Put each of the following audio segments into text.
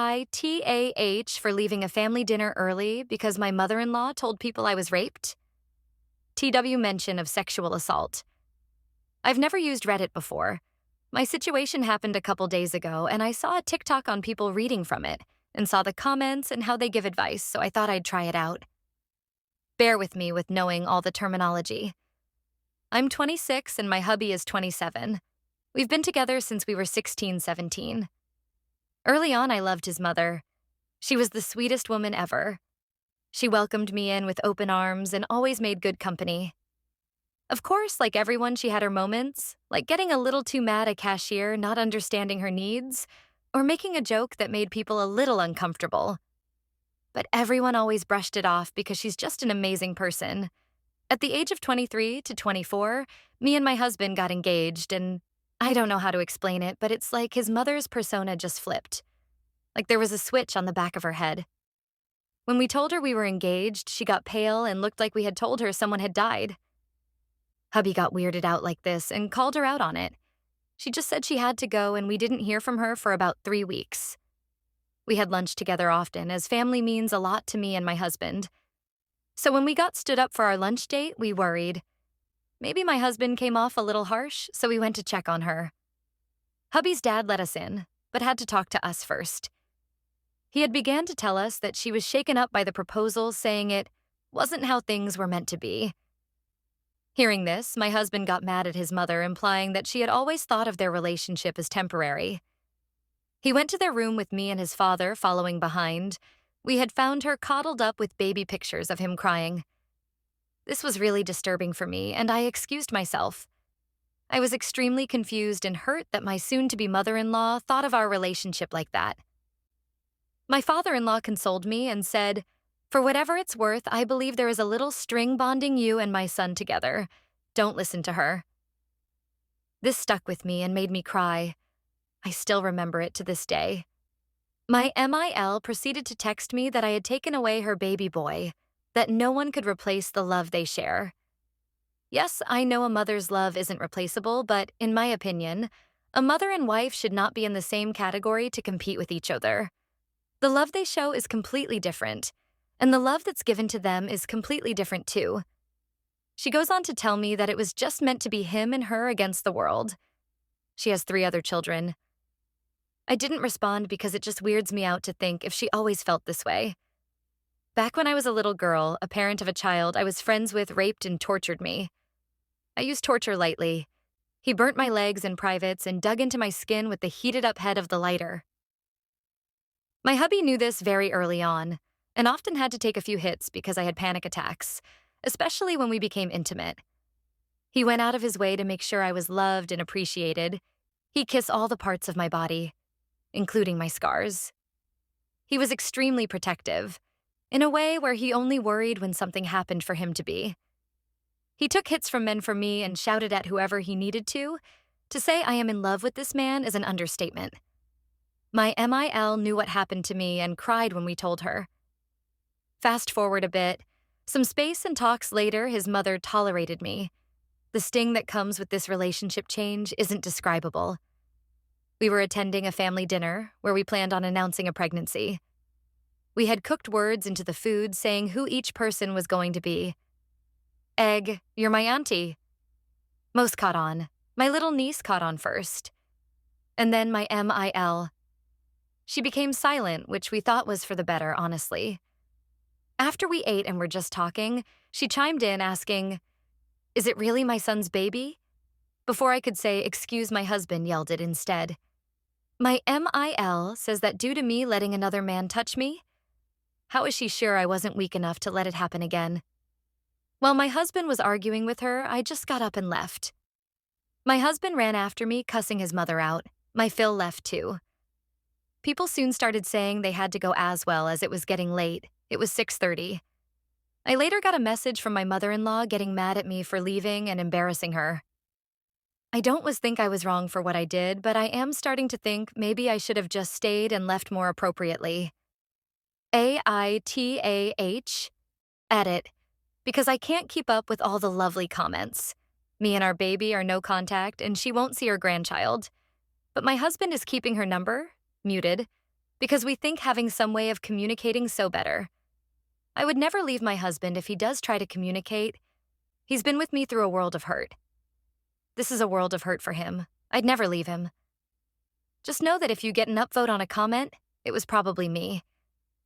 AITAH for leaving a family dinner early because my mother-in-law told people I was raped? TW mention of sexual assault. I've never used Reddit before. My situation happened a couple days ago, and I saw a TikTok on people reading from it and saw the comments and how they give advice, so I thought I'd try it out. Bear with me with knowing all the terminology. I'm 26 and my hubby is 27. We've been together since we were 16, 17. Early on, I loved his mother. She was the sweetest woman ever. She welcomed me in with open arms and always made good company. Of course, like everyone, she had her moments, like getting a little too mad at cashier, not understanding her needs, or making a joke that made people a little uncomfortable. But everyone always brushed it off because she's just an amazing person. At the age of 23 to 24, me and my husband got engaged, and I don't know how to explain it, but it's like his mother's persona just flipped. Like there was a switch on the back of her head. When we told her we were engaged, she got pale and looked like we had told her someone had died. Hubby got weirded out like this and called her out on it. She just said she had to go, and we didn't hear from her for about 3 weeks. We had lunch together often, as family means a lot to me and my husband. So when we got stood up for our lunch date, we worried. Maybe my husband came off a little harsh, so we went to check on her. Hubby's dad let us in, but had to talk to us first. He had began to tell us that she was shaken up by the proposal, saying it wasn't how things were meant to be. Hearing this, my husband got mad at his mother, implying that she had always thought of their relationship as temporary. He went to their room with me and his father following behind. We had found her coddled up with baby pictures of him crying. This was really disturbing for me, and I excused myself. I was extremely confused and hurt that my soon-to-be mother-in-law thought of our relationship like that. My father-in-law consoled me and said, "For whatever it's worth, I believe there is a little string bonding you and my son together. Don't listen to her." This stuck with me and made me cry. I still remember it to this day. My MIL proceeded to text me that I had taken away her baby boy, that no one could replace the love they share. Yes, I know a mother's love isn't replaceable, but in my opinion, a mother and wife should not be in the same category to compete with each other. The love they show is completely different, and the love that's given to them is completely different too. She goes on to tell me that it was just meant to be him and her against the world. She has 3 other children. I didn't respond because it just weirds me out to think if she always felt this way. Back when I was a little girl, a parent of a child I was friends with raped and tortured me. I use torture lightly. He burnt my legs in privates and dug into my skin with the heated-up head of the lighter. My hubby knew this very early on, and often had to take a few hits because I had panic attacks, especially when we became intimate. He went out of his way to make sure I was loved and appreciated. He'd kiss all the parts of my body, including my scars. He was extremely protective, in a way where he only worried when something happened for him to be. He took hits from men for me and shouted at whoever he needed to. To say I am in love with this man is an understatement. My MIL knew what happened to me and cried when we told her. Fast forward a bit. Some space and talks later, his mother tolerated me. The sting that comes with this relationship change isn't describable. We were attending a family dinner where we planned on announcing a pregnancy. We had cooked words into the food saying who each person was going to be. Egg, you're my auntie. Most caught on. My little niece caught on first. And then my MIL. She became silent, which we thought was for the better, honestly. After we ate and were just talking, she chimed in asking, "Is it really my son's baby?" Before I could say, "Excuse my husband," yelled it instead. My MIL says that due to me letting another man touch me, how is she sure I wasn't weak enough to let it happen again? While my husband was arguing with her, I just got up and left. My husband ran after me, cussing his mother out. My Phil left too. People soon started saying they had to go as well as it was getting late. It was 6:30. I later got a message from my mother-in-law getting mad at me for leaving and embarrassing her. I don't think I was wrong for what I did, but I am starting to think maybe I should have just stayed and left more appropriately. AITAH. Edit. Because I can't keep up with all the lovely comments. Me and our baby are no contact, and she won't see her grandchild. But my husband is keeping her number, muted. because we think having some way of communicating so better. I would never leave my husband if he does try to communicate. He's been with me through a world of hurt. This is a world of hurt for him. I'd never leave him. Just know that if you get an upvote on a comment, it was probably me.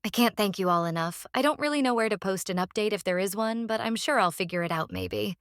I can't thank you all enough. I don't really know where to post an update if there is one, but I'm sure I'll figure it out maybe.